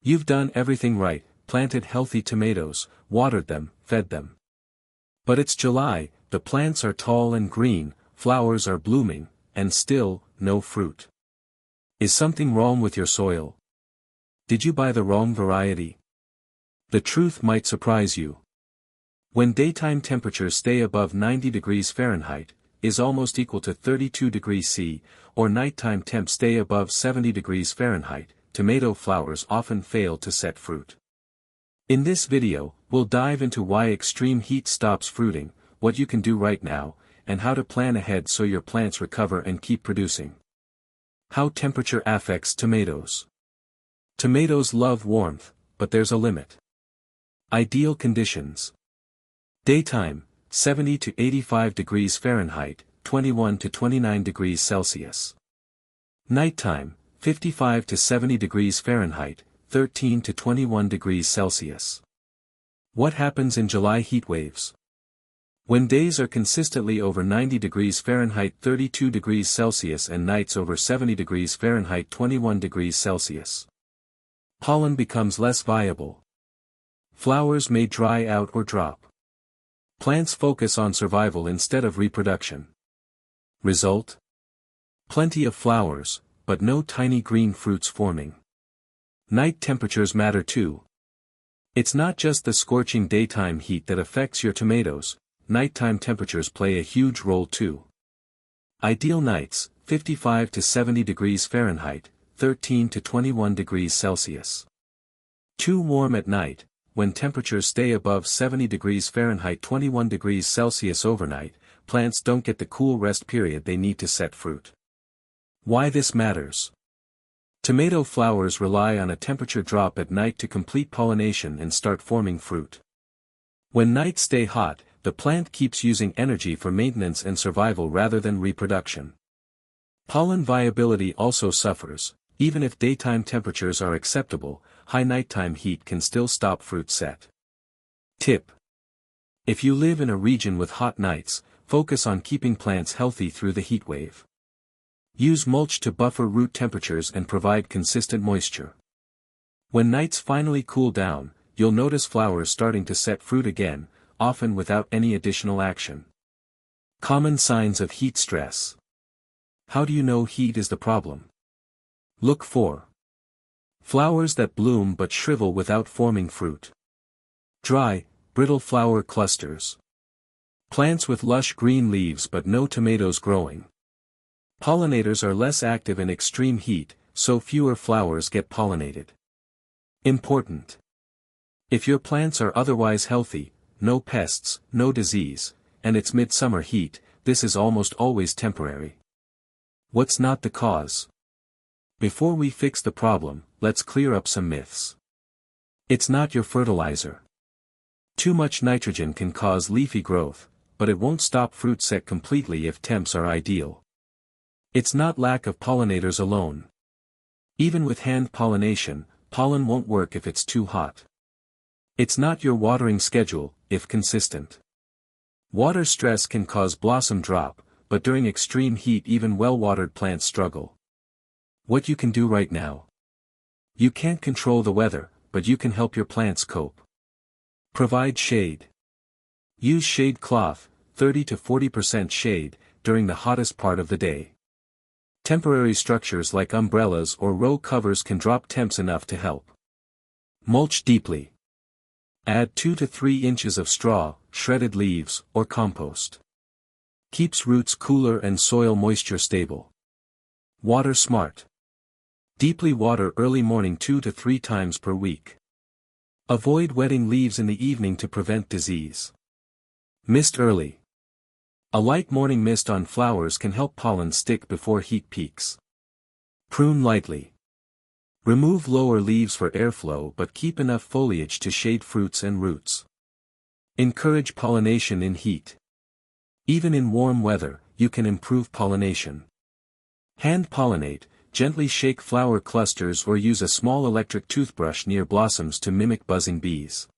You've done everything right, planted healthy tomatoes, watered them, fed them. But it's July, the plants are tall and green, flowers are blooming, and still, no fruit. Is something wrong with your soil? Did you buy the wrong variety? The truth might surprise you. When daytime temperatures stay above 90 degrees Fahrenheit, is almost equal to 32 degrees C, or nighttime temps stay above 70 degrees Fahrenheit, tomato flowers often fail to set fruit. In this video, we'll dive into why extreme heat stops fruiting, what you can do right now, and how to plan ahead so your plants recover and keep producing. How temperature affects tomatoes. Tomatoes love warmth, but there's a limit. Ideal conditions. Daytime, 70 to 85 degrees Fahrenheit, 21 to 29 degrees Celsius. Nighttime, 55 to 70 degrees Fahrenheit, 13 to 21 degrees Celsius. What happens in July heat waves? When days are consistently over 90 degrees Fahrenheit 32 degrees Celsius and nights over 70 degrees Fahrenheit 21 degrees Celsius. Pollen becomes less viable. Flowers may dry out or drop. Plants focus on survival instead of reproduction. Result? Plenty of flowers, but no tiny green fruits forming. Night temperatures matter too. It's not just the scorching daytime heat that affects your tomatoes, nighttime temperatures play a huge role too. Ideal nights, 55 to 70 degrees Fahrenheit, 13 to 21 degrees Celsius. Too warm at night, when temperatures stay above 70 degrees Fahrenheit 21 degrees Celsius overnight, plants don't get the cool rest period they need to set fruit. Why this matters? Tomato flowers rely on a temperature drop at night to complete pollination and start forming fruit. When nights stay hot, the plant keeps using energy for maintenance and survival rather than reproduction. Pollen viability also suffers. Even if daytime temperatures are acceptable, high nighttime heat can still stop fruit set. Tip: if you live in a region with hot nights, focus on keeping plants healthy through the heat wave. Use mulch to buffer root temperatures and provide consistent moisture. When nights finally cool down, you'll notice flowers starting to set fruit again, often without any additional action. Common signs of heat stress. How do you know heat is the problem? Look for flowers that bloom but shrivel without forming fruit. Dry, brittle flower clusters. Plants with lush green leaves but no tomatoes growing. Pollinators are less active in extreme heat, so fewer flowers get pollinated. Important. If your plants are otherwise healthy, no pests, no disease, and it's midsummer heat, this is almost always temporary. What's not the cause? Before we fix the problem, let's clear up some myths. It's not your fertilizer. Too much nitrogen can cause leafy growth, but it won't stop fruit set completely if temps are ideal. It's not lack of pollinators alone. Even with hand pollination, pollen won't work if it's too hot. It's not your watering schedule, if consistent. Water stress can cause blossom drop, but during extreme heat even well-watered plants struggle. What you can do right now. You can't control the weather, but you can help your plants cope. Provide shade. Use shade cloth, 30 to 40% shade, during the hottest part of the day. Temporary structures like umbrellas or row covers can drop temps enough to help. Mulch deeply. Add 2 to 3 inches of straw, shredded leaves, or compost. Keeps roots cooler and soil moisture stable. Water smart. Deeply water early morning 2 to 3 times per week. Avoid wetting leaves in the evening to prevent disease. Mist early. A light morning mist on flowers can help pollen stick before heat peaks. Prune lightly. Remove lower leaves for airflow but keep enough foliage to shade fruits and roots. Encourage pollination in heat. Even in warm weather, you can improve pollination. Hand pollinate, gently shake flower clusters or use a small electric toothbrush near blossoms to mimic buzzing bees.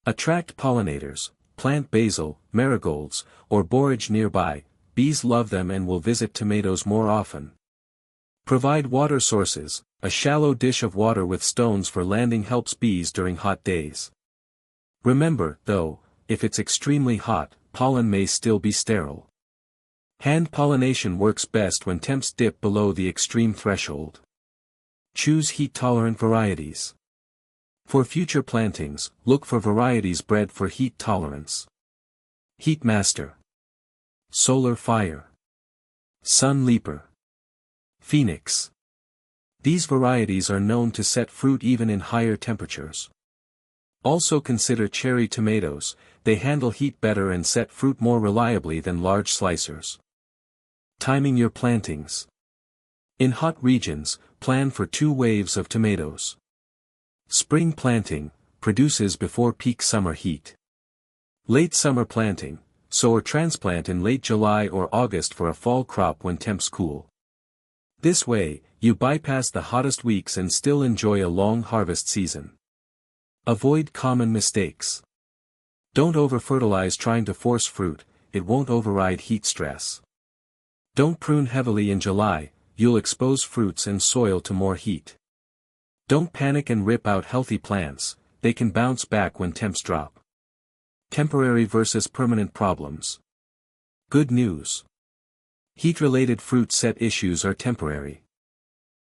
Attract pollinators, plant basil, marigolds, or borage nearby, bees love them and will visit tomatoes more often. Provide water sources, A shallow dish of water with stones for landing helps bees during hot days. Remember, though, if it's extremely hot, pollen may still be sterile. Hand pollination works best when temps dip below the extreme threshold. Choose heat-tolerant varieties. For future plantings, look for varieties bred for heat tolerance. Heat Master, Solar Fire, Sun Leaper, Phoenix. These varieties are known to set fruit even in higher temperatures. Also consider cherry tomatoes, they handle heat better and set fruit more reliably than large slicers. Timing your plantings. In hot regions, plan for 2 waves of tomatoes. Spring planting, produces before peak summer heat. Late summer planting, sow or transplant in late July or August for a fall crop when temps cool. This way, you bypass the hottest weeks and still enjoy a long harvest season. Avoid common mistakes. Don't over-fertilize trying to force fruit, it won't override heat stress. Don't prune heavily in July, you'll expose fruits and soil to more heat. Don't panic and rip out healthy plants, they can bounce back when temps drop. Temporary versus permanent problems. Good news. Heat-related fruit set issues are temporary.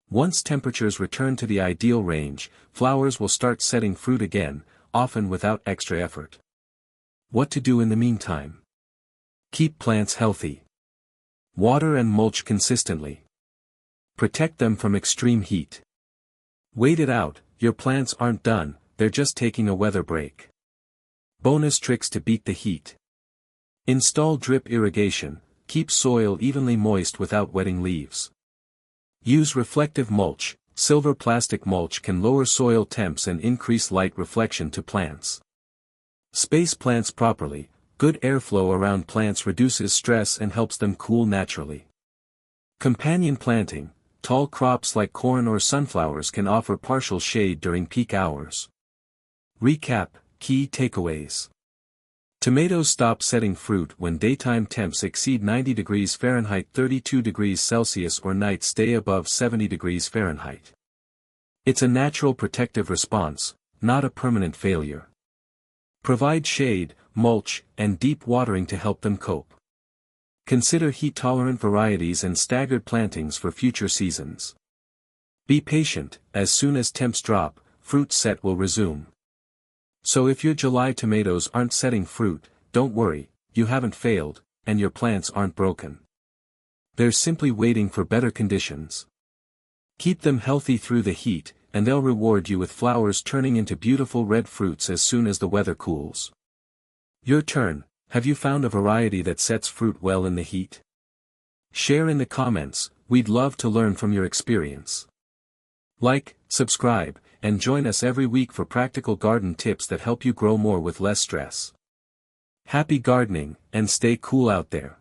Once temperatures return to the ideal range, flowers will start setting fruit again, often without extra effort. What to do in the meantime? Keep plants healthy. Water and mulch consistently. Protect them from extreme heat. Wait it out, your plants aren't done, they're just taking a weather break. Bonus tricks to beat the heat. Install drip irrigation, keep soil evenly moist without wetting leaves. Use reflective mulch, silver plastic mulch can lower soil temps and increase light reflection to plants. Space plants properly, good airflow around plants reduces stress and helps them cool naturally. Companion planting, tall crops like corn or sunflowers can offer partial shade during peak hours. Recap, key takeaways. Tomatoes stop setting fruit when daytime temps exceed 90 degrees Fahrenheit 32 degrees Celsius or nights stay above 70 degrees Fahrenheit. It's a natural protective response, not a permanent failure. Provide shade, mulch, and deep watering to help them cope. Consider heat-tolerant varieties and staggered plantings for future seasons. Be patient, as soon as temps drop, fruit set will resume. So if your July tomatoes aren't setting fruit, don't worry, you haven't failed, and your plants aren't broken. They're simply waiting for better conditions. Keep them healthy through the heat, and they'll reward you with flowers turning into beautiful red fruits as soon as the weather cools. Your turn, have you found a variety that sets fruit well in the heat? Share in the comments, we'd love to learn from your experience. Like, subscribe, and join us every week for practical garden tips that help you grow more with less stress. Happy gardening, and stay cool out there.